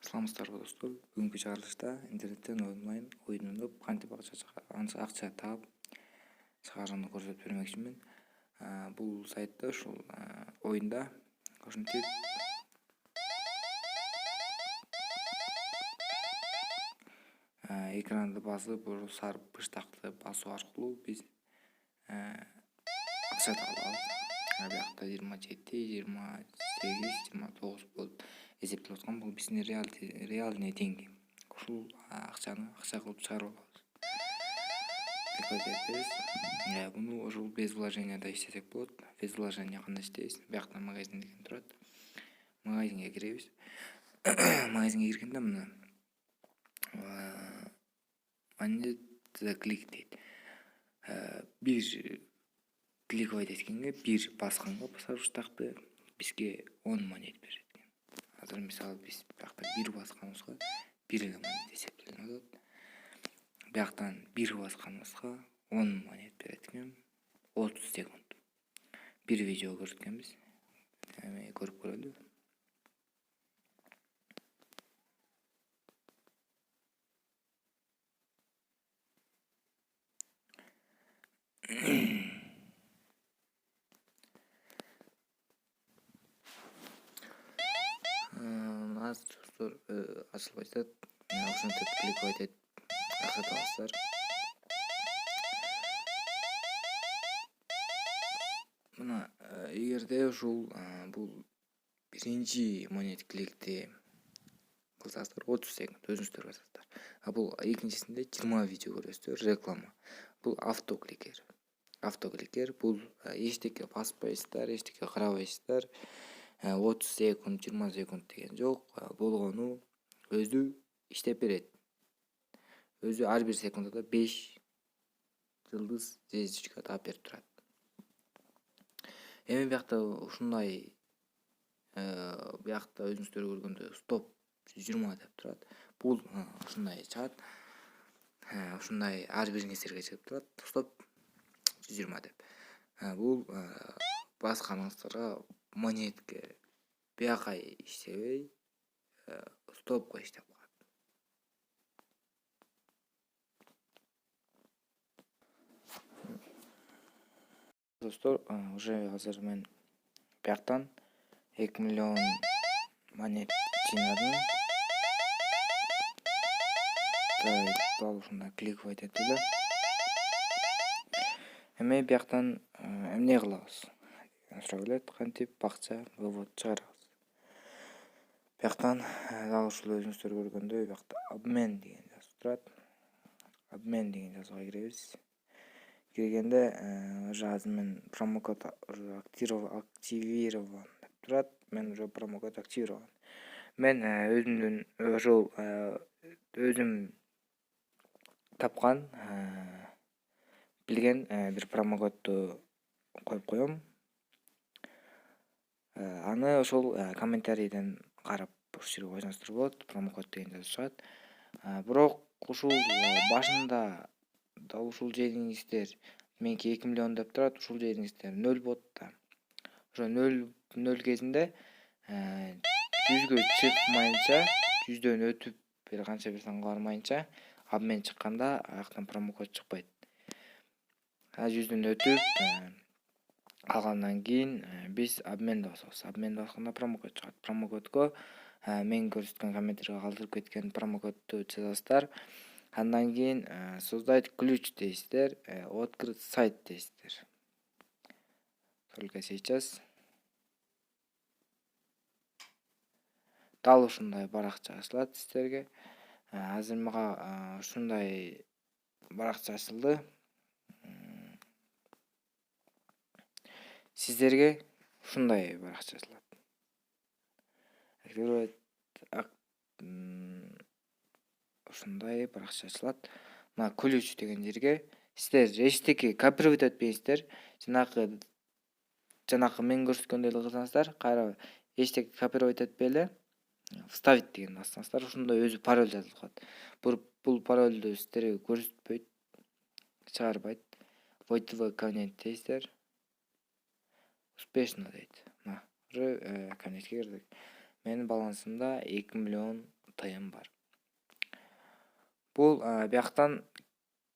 Саламатсыздарбы достор. Бүгүнкү чыгарылышта интернеттен онлайн оюн ойноп кантип акча таап чыгарууну көрсөтүп бермекчимин. Бул сайтта ушул оюнда ушинтип экранды басып, сары быштакты басуу аркылуу биз акча таба алабыз. Биякта 27, 28, 29 болуп эсептелип аткан. Бул биздин реальный деньги. Ушул акчаны акча кылып чыгарып алабыз. Буну ушул без вложенияда иштесек болот. Без вложения кандай иштейбиз? Биякта магазин деген турат. Магазинге киребиз. Магазинге киргенде мына монет клик дейт. Бир кликовать эткенге, бир басканга сары быштакты бизге 10 монет берет экен. Азыр мисалы биз биякта бир басканыбызга 1 эле монет эсептелип атат. Бияктан бир басканыбызга 10 монет берет экен. 30 секунд. Бир видео көрсөткөнбүз. Көрүп көрөлү. Азыр достор ачылбай жатат. Ошентип кликовать этип акча табасыздар. Мына эгерде ушул бул биринчи монет кликти кылсаңыздар 30 секунд өзүңүздөр басасыздар. Бул экинчисинде 20 видео көрөсүздөр, реклама. Бул автокликер. Бул эчтеке баспайсыздар, эчтеке карабайсыздар. 30 секунд, 20 секунд деген жок. Болгону өзү иштеп берет. Өзү ар бир секундада 5 жылдыз звездочка таап берип турат. Эми биякта ушундай биякта өзүңүздөр көргөндөй стоп 120 деп турат. Бул ушундай чыгат. Ушундай ар бир нерсеге чыгып турат. Стоп 120 деп. Бул басканыңыздарга монетке бияка иштебей, стопко иштеп калат. Достор, уже азыр мен бияктан 2 миллион монет жыйнадым. Дал ушундай кликовать этип эле. Эми бияктан эмне кылабыз? Сурап элет, кантип акча вывод чыгарабыз. Бияктан дал ушул өзүңүздөр көргөндөй биякта обмен деген жазып турат. Обмен деген жазууга киребиз. Киргенде уже азыр мен промокод активирован деп турат. Мен уже промокод активирован. Мен өзүм тапкан билген бир промокодду коюп коем. Аны ошол комментарийден карап өчүрүп койсоңуздар болот. Промокод деген жазып чыгат. Бирок ушул башында дал ушул жериңиздер меники 2 миллион деп турат, ушул жериңиздер 0 болот да. Ошо 0 кезинде 100гө чыкмайынча, 100дөн өтүп бир канча бир санга бармайынча обмен чыкканда аяктан промокод чыкпайт. 100дөн өтүп алгандан кийин биз обменди басабыз. Обменди басканда промокод чыгат. Промокодго мен көрсөткөн комментарийге калтырып кеткен промокодду жазасыздар. Андан кийин создать ключ дейсиздер, открыть сайт дейсиздер. Только сейчас. Дал ушундай баракча ачылат сиздерге. Азыр мага ушундай баракча ачылды. Сиздерге ушундай баракча ачылат. Ушундай баракча ачылат. Мына ключ деген жерге сиздер эчтеке копировать этпейсиздер. Жанакы мен көрсөткөндөй эле кылсаңыздар, кайра эчтеке копировать этпей эле вставить деген бассаңыздар, ушундай өзү пароль жазылып калат. Бул паролду сиздерге көрсөтпөйт, чыгарбайт. VTV кабинет дейсиздер. Успешно дейт. Уже кабинетке кирдик. Менин балансымда 2 миллион тыйын бар. Бул бияктан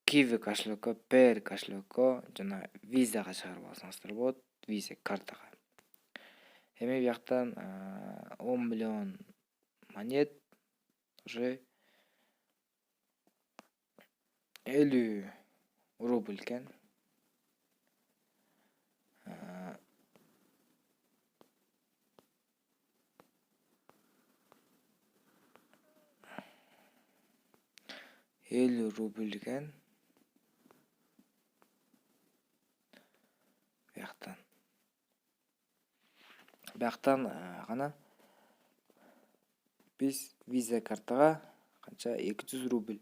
Kiwi кошелекке, Payer кошелекке жана Visa чыгарып алсаңыздар болот, Visa картага. Эми бияктан 10 миллион монет уже 50 рубль экен. 50 рубль экен. Бияктан гана биз Visa картага канча 200 рубль.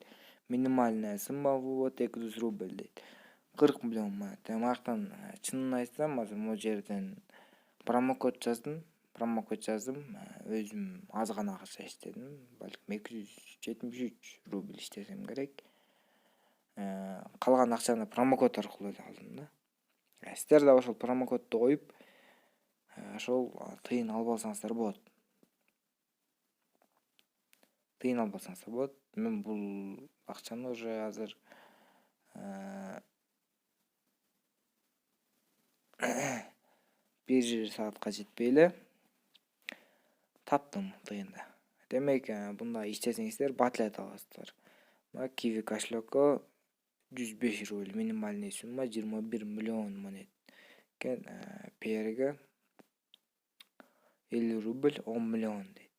Минимальная сумма вывод 200 рубль дейт. 40 миллион монет. Эми аяктан чынын айтсам, азыр могу жерден промокод жаздым. Өзүм аз гана акча иштедим. Балким 273 рубль иштесем керек. Калган акчаны промокод аркылуу эле алдым да. Сиздер да ошол промокодду коюп, ошол тыйын алып алсаңыздар болот. Мен бул акчаны уже азыр бир саатка жетпей эле таптым тыйынды. Демек, бунда иштесеңиздер батлет аласыздар. Мына Kiwi кошелекке 105 рубль, минимальный сумма 21 миллион монет. Кен Payer'ге 50 рубль 10 миллион дейт.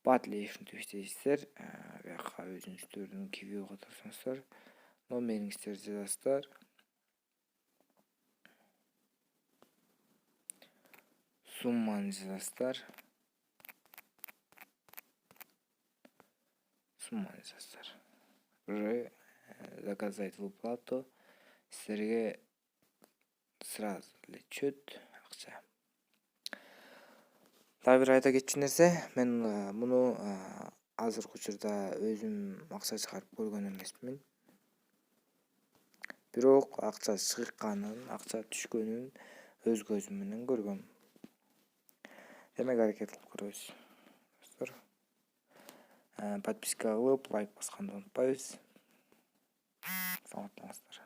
Батле ушинтип иштейсиздер. Бияка өзүңүздөрдүн Kiwi которсоңуздар, номериңиздерди жазасыздар. Сумманы жазасыздар. Уже заказать выплату. Силерге сразу лечет акча. Дагы бир айта кетчү нерсе, мен муну азыркы учурда өзүм акча чыгарып көргөн эмесмин. Бирок акча чыкканын, акча түшкөнүн өз көзүм менен көргөм. Демек аракет кылып көрөбүз. Достор, подписка кылып, лайк басканды унутпайбыз. Саламат болуңуздар.